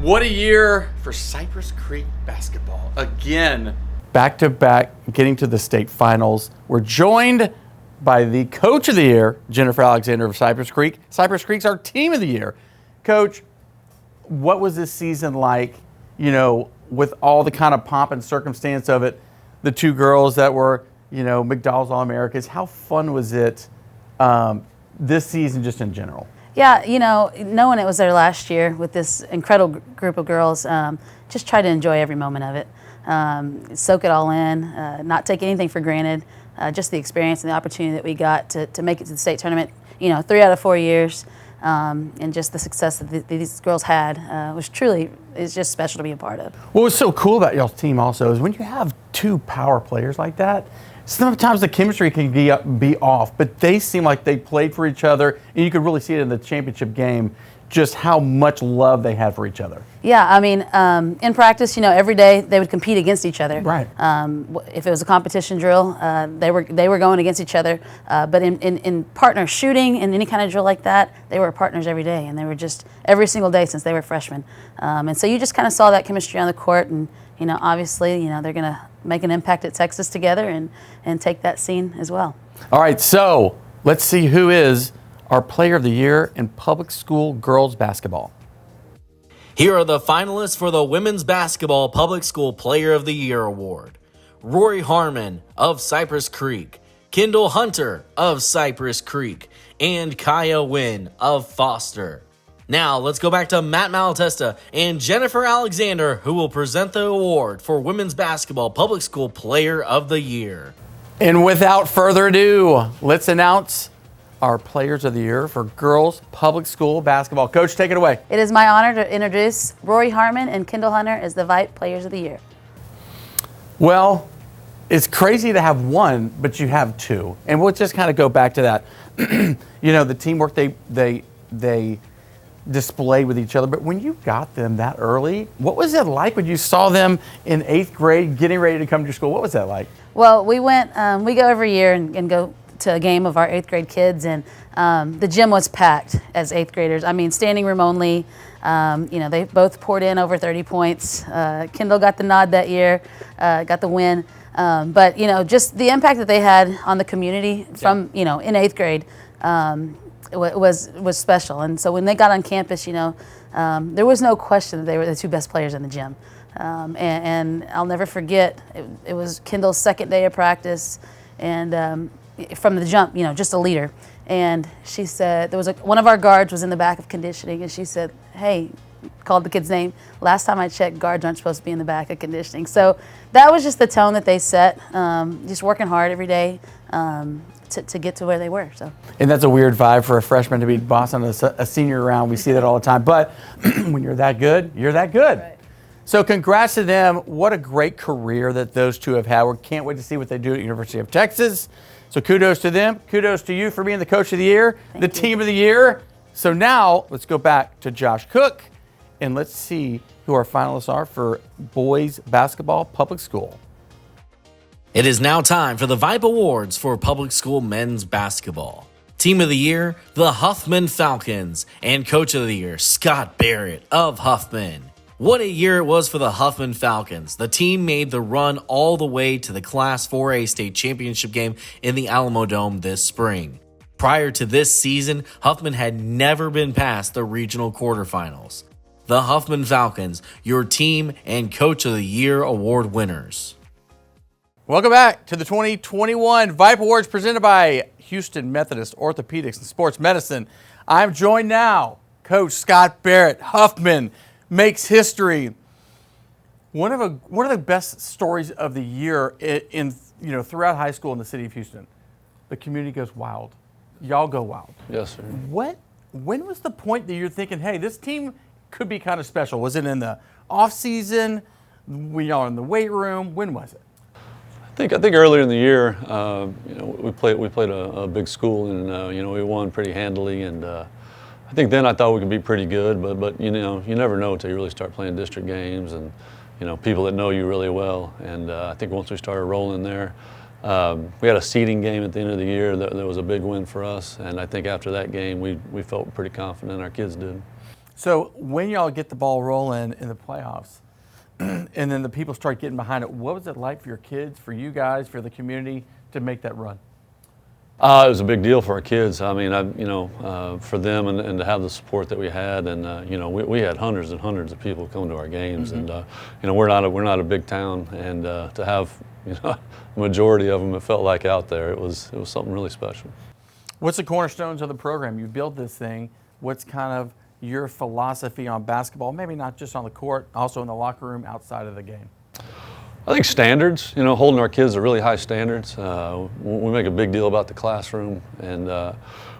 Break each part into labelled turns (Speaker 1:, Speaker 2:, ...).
Speaker 1: What a year for Cypress Creek basketball. Again, back-to-back, getting to the state finals. We're joined by the coach of the year, Jennifer Alexander of Cypress Creek. Cypress Creek's our team of the year. Coach, what was this season like, with all the kind of pomp and circumstance of it? The two girls that were, McDonald's All-Americans. How fun was it this season just in general?
Speaker 2: Yeah, knowing it was their last year with this incredible group of girls, just try to enjoy every moment of it. Soak it all in, not take anything for granted. Just the experience and the opportunity that we got to make it to the state tournament, 3 out of 4 years, and just the success that these girls had was truly, it's just special to be a part of.
Speaker 1: What was so cool about y'all's team also is when you have two power players like that, sometimes the chemistry can be off, but they seem like they played for each other, and you could really see it in the championship game, just how much love they had for each other.
Speaker 2: Yeah, I mean, in practice, every day they would compete against each other.
Speaker 1: Right.
Speaker 2: If it was a competition drill, they were going against each other. But in partner shooting and any kind of drill like that, they were partners every day, and they were just every single day since they were freshmen. And so you just kind of saw that chemistry on the court, and obviously, they're going to make an impact at Texas together and take that scene as well.
Speaker 1: All right, so let's see who is our player of the year in public school girls basketball.
Speaker 3: Here are the finalists for the Women's Basketball Public School Player of the Year Award. Rory Harmon of Cypress Creek, Kendall Hunter of Cypress Creek, and Kaya Wynn of Foster. Now, let's go back to Matt Malatesta and Jennifer Alexander, who will present the award for Women's Basketball Public School Player of the Year.
Speaker 1: And without further ado, let's announce our Players of the Year for girls public school basketball. Coach, take it away.
Speaker 2: It is my honor to introduce Rory Harmon and Kendall Hunter as the VYPE Players of the Year.
Speaker 1: Well, it's crazy to have one, but you have two. And we'll just kind of go back to that. The teamwork they displayed with each other. But when you got them that early, what was it like when you saw them in 8th grade getting ready to come to your school? What was that like?
Speaker 2: Well, we go every year and go to a game of our 8th grade kids, and the gym was packed as 8th graders. I mean, standing room only. They both poured in over 30 points. Kendall got the nod that year, got the win. But just the impact that they had on the community from in 8th grade was special. And so when they got on campus, there was no question that they were the two best players in the gym. And I'll never forget, it was Kendall's second day of practice, and from the jump, just a leader. And she said, one of our guards was in the back of conditioning, and she said, "Hey," called the kid's name, "last time I checked, guards aren't supposed to be in the back of conditioning." So that was just the tone that they set, just working hard every day to get to where they were. So. And
Speaker 1: that's a weird vibe for a freshman to be bossing a senior around. We see that all the time. But when you're that good, you're that good. Right. So congrats to them. What a great career that those two have had. We can't wait to see what they do at University of Texas. So kudos to them. Kudos to you for being the coach of the year, the team of the year. So now let's go back to Josh Cook, and let's see who our finalists are for boys basketball public school.
Speaker 3: It is now time for the VYPE Awards for public school men's basketball. Team of the Year, the Huffman Falcons, and Coach of the Year, Scott Barrett of Huffman. What a year it was for the Huffman Falcons. The team made the run all the way to the Class 4A state championship game in the Alamo Dome this spring. Prior to this season, Huffman had never been past the regional quarterfinals. The Huffman Falcons, your team and Coach of the Year award winners.
Speaker 1: Welcome back to the 2021 VYPE Awards presented by Houston Methodist Orthopedics and Sports Medicine. I'm joined now, Coach Scott Barrett. Huffman makes history. One of the best stories of the year in throughout high school in the city of Houston. The community goes wild. Y'all go wild.
Speaker 4: Yes, sir.
Speaker 1: When was the point that you're thinking, hey, this team could be kind of special? Was it in the off season? We are in the weight room. When was it?
Speaker 4: I think earlier in the year, we played a big school, and we won pretty handily, and I think then I thought we could be pretty good, but you never know until you really start playing district games and people that know you really well. And I think once we started rolling there, we had a seeding game at the end of the year that was a big win for us, and I think after that game we felt pretty confident. Our kids did.
Speaker 1: So when y'all get the ball rolling in the playoffs, and then the people start getting behind it, what was it like for your kids, for you guys, for the community to make that run?
Speaker 4: It was a big deal for our kids. I mean, for them and to have the support that we had, and we had hundreds and hundreds of people come to our games, and we're not a big town, and to have a majority of them, it felt like out there, it was something really special.
Speaker 1: What's the cornerstones of the program? You built this thing. What's kind of your philosophy on basketball? Maybe not just on the court, also in the locker room, outside of the game.
Speaker 4: I think standards, holding our kids to really high standards. We make a big deal about the classroom, and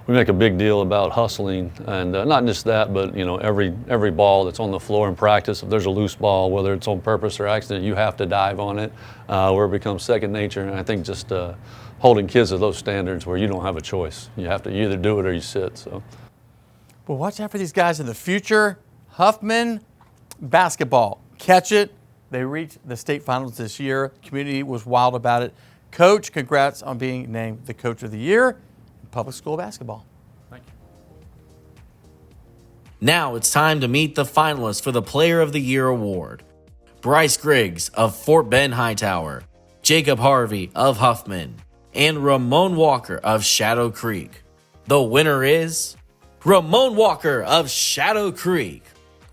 Speaker 4: we make a big deal about hustling, and not just that, but every ball that's on the floor in practice, if there's a loose ball, whether it's on purpose or accident, you have to dive on it, where it becomes second nature. And I think just holding kids to those standards where you don't have a choice. You have to either do it or you sit. So.
Speaker 1: Well, watch out for these guys in the future. Huffman basketball, catch it. They reached the state finals this year. The community was wild about it. Coach, congrats on being named the Coach of the Year in public school basketball. Thank you.
Speaker 3: Now it's time to meet the finalists for the Player of the Year award. Bryce Griggs of Fort Bend Hightower, Jacob Harvey of Huffman, and Ramon Walker of Shadow Creek. The winner is Ramon Walker of Shadow Creek.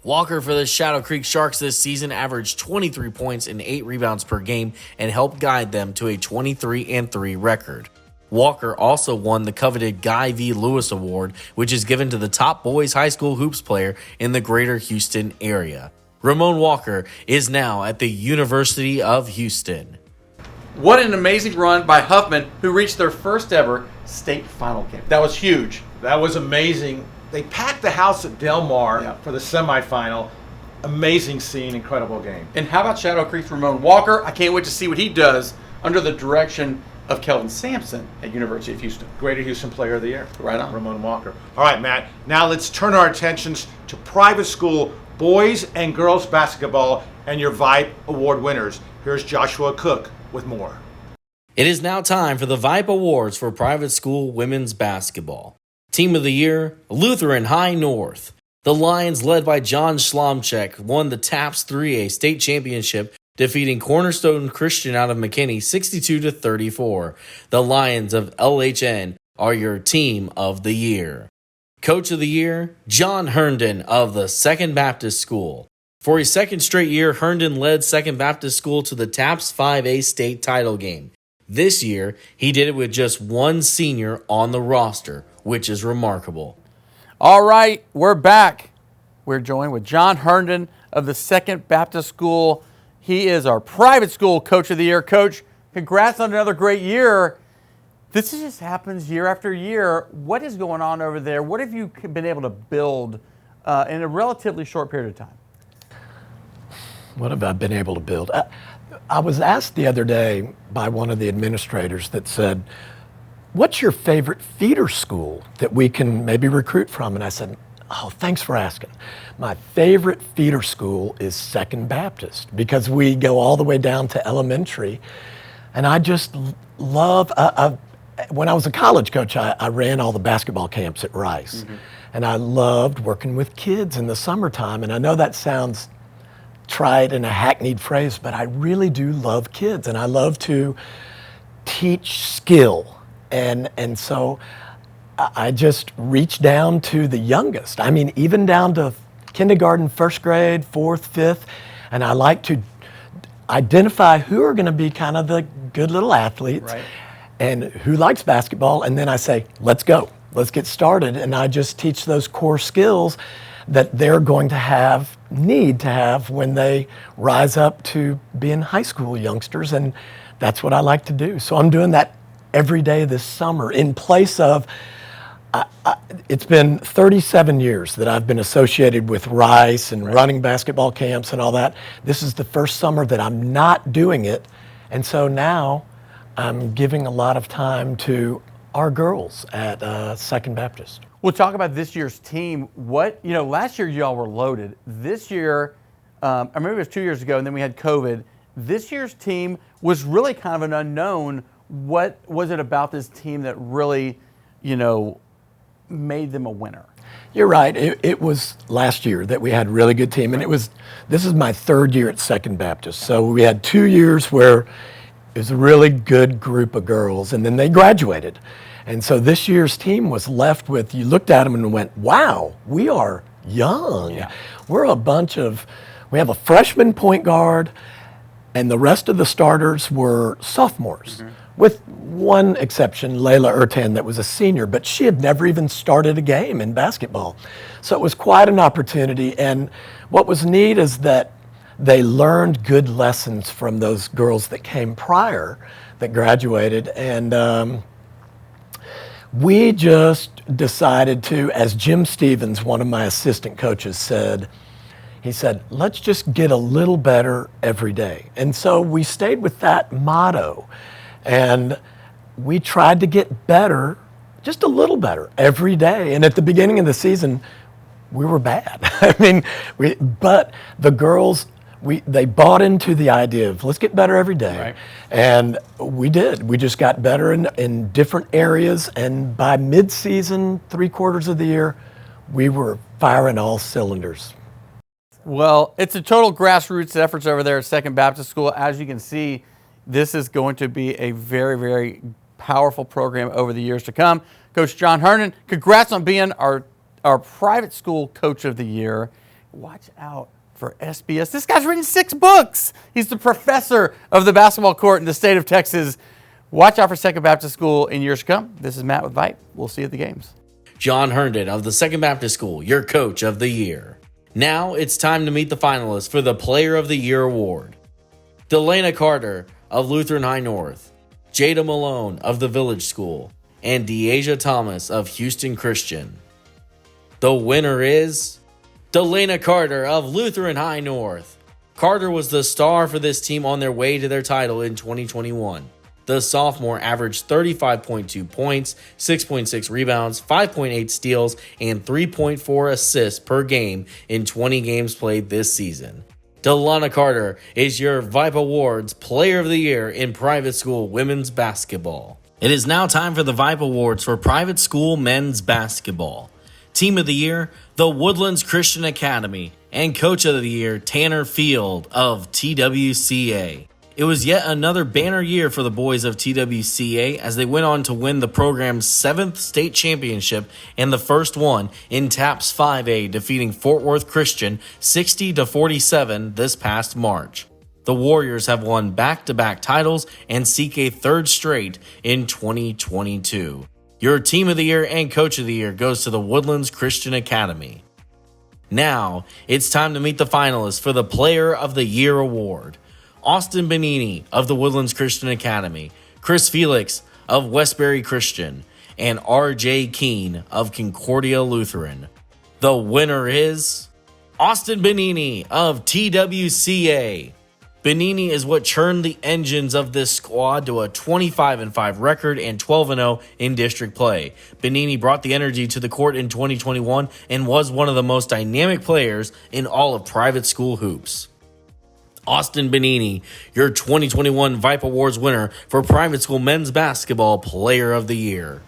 Speaker 3: Walker for the Shadow Creek Sharks this season averaged 23 points and 8 rebounds per game and helped guide them to a 23-3 record. Walker also won the coveted Guy V. Lewis Award, which is given to the top boys high school hoops player in the greater Houston area. Ramon Walker is now at the University of Houston.
Speaker 1: What an amazing run by Huffman, who reached their first ever state final game. That was huge.
Speaker 5: That was amazing. They packed the house at Del Mar for the semifinal. Amazing scene, incredible game.
Speaker 1: And how about Shadow Creek's Ramon Walker? I can't wait to see what he does under the direction of Kelvin Sampson at University of Houston.
Speaker 5: Greater Houston Player of the Year.
Speaker 1: Right on.
Speaker 5: Ramon Walker. All right, Matt. Now let's turn our attentions to private school boys and girls basketball and your VYPE Award winners. Here's Joshua Cook with more.
Speaker 3: It is now time for the VYPE Awards for private school women's basketball. Team of the Year, Lutheran High North. The Lions, led by John Schlomchek, won the TAPS 3A state championship, defeating Cornerstone Christian out of McKinney 62-34. The Lions of LHN are your Team of the Year. Coach of the Year, John Herndon of the Second Baptist School. For a second straight year, Herndon led Second Baptist School to the TAPS 5A state title game. This year, he did it with just one senior on the roster, which is remarkable.
Speaker 1: All right, we're back. We're joined with John Herndon of the Second Baptist School. He is our private school Coach of the Year. Coach, congrats on another great year. This just happens year after year. What is going on over there? What have you been able to build in a relatively short period of time?
Speaker 6: What have I been able to build? I was asked the other day by one of the administrators that said, what's your favorite feeder school that we can maybe recruit from? And I said, oh, thanks for asking. My favorite feeder school is Second Baptist because we go all the way down to elementary. And I just love, when I was a college coach, I ran all the basketball camps at Rice. Mm-hmm. And I loved working with kids in the summertime. And I know that sounds trite and a hackneyed phrase, but I really do love kids. And I love to teach skill. And so I just reach down to the youngest. I mean, even down to kindergarten, first grade, fourth, fifth. And I like to identify who are going to be kind of the good little athletes and who likes basketball. And then I say, let's go. Let's get started. And I just teach those core skills that they're going to need to have when they rise up to being high school youngsters. And that's what I like to do. So I'm doing that every day this summer in place of, it's been 37 years that I've been associated with Rice and running basketball camps and all that. This is the first summer that I'm not doing it. And so now I'm giving a lot of time to our girls at Second Baptist.
Speaker 1: We'll talk about this year's team. Last year y'all were loaded. This year, I remember it was 2 years ago and then we had COVID. This year's team was really kind of an unknown. What was it about this team that really, made them a winner?
Speaker 6: You're right. It was last year that we had a really good team, and this is my third year at Second Baptist. So we had 2 years where it was a really good group of girls, and then they graduated. And so this year's team was left with, you looked at them and went, wow, we are young.
Speaker 1: Yeah.
Speaker 6: We have a freshman point guard, and the rest of the starters were sophomores, with one exception, Layla Ertan, that was a senior, but she had never even started a game in basketball. So it was quite an opportunity, and what was neat is that they learned good lessons from those girls that came prior, that graduated, and we just decided to, as Jim Stevens, one of my assistant coaches, said, he said, let's just get a little better every day. And so we stayed with that motto. And we tried to get better, just a little better every day. And at the beginning of the season, we were bad. I mean, but the girls, they bought into the idea of let's get better every day.
Speaker 1: Right.
Speaker 6: And we did. We just got better in different areas. And by mid-season, 3/4 of the year, we were firing all cylinders.
Speaker 1: Well, it's a total grassroots efforts over there at Second Baptist School. As you can see, this is going to be a very, very powerful program over the years to come. Coach John Herndon, congrats on being our private school coach of the year. Watch out for SBS. This guy's written 6 books. He's the professor of the basketball court in the state of Texas. Watch out for Second Baptist School in years to come. This is Matt with VYPE. We'll see you at the games.
Speaker 3: John Herndon of the Second Baptist School, your coach of the year. Now it's time to meet the finalists for the Player of the Year award. Delana Carter of Lutheran High North, Jada Malone of the Village School, and Deasia Thomas of Houston Christian. The winner is Delana Carter of Lutheran High North. Carter was the star for this team on their way to their title in 2021. The sophomore averaged 35.2 points, 6.6 rebounds, 5.8 steals, and 3.4 assists per game in 20 games played this season. Delana Carter is your VYPE Awards Player of the Year in private school women's basketball. It is now time for the VYPE Awards for private school men's basketball. Team of the Year, the Woodlands Christian Academy, and Coach of the Year, Tanner Field of TWCA. It was yet another banner year for the boys of TWCA as they went on to win the program's 7th state championship and the first one in TAPS 5A, defeating Fort Worth Christian 60-47 this past March. The Warriors have won back-to-back titles and seek a 3rd straight in 2022. Your Team of the Year and Coach of the Year goes to the Woodlands Christian Academy. Now, it's time to meet the finalists for the Player of the Year award. Austin Benini of the Woodlands Christian Academy, Chris Felix of Westbury Christian, and R.J. Keene of Concordia Lutheran. The winner is Austin Benini of TWCA. Benini is what churned the engines of this squad to a 25-5 record and 12-0 in district play. Benini brought the energy to the court in 2021 and was one of the most dynamic players in all of private school hoops. Austin Benini, your 2021 VYPE Awards winner for private school men's basketball Player of the Year.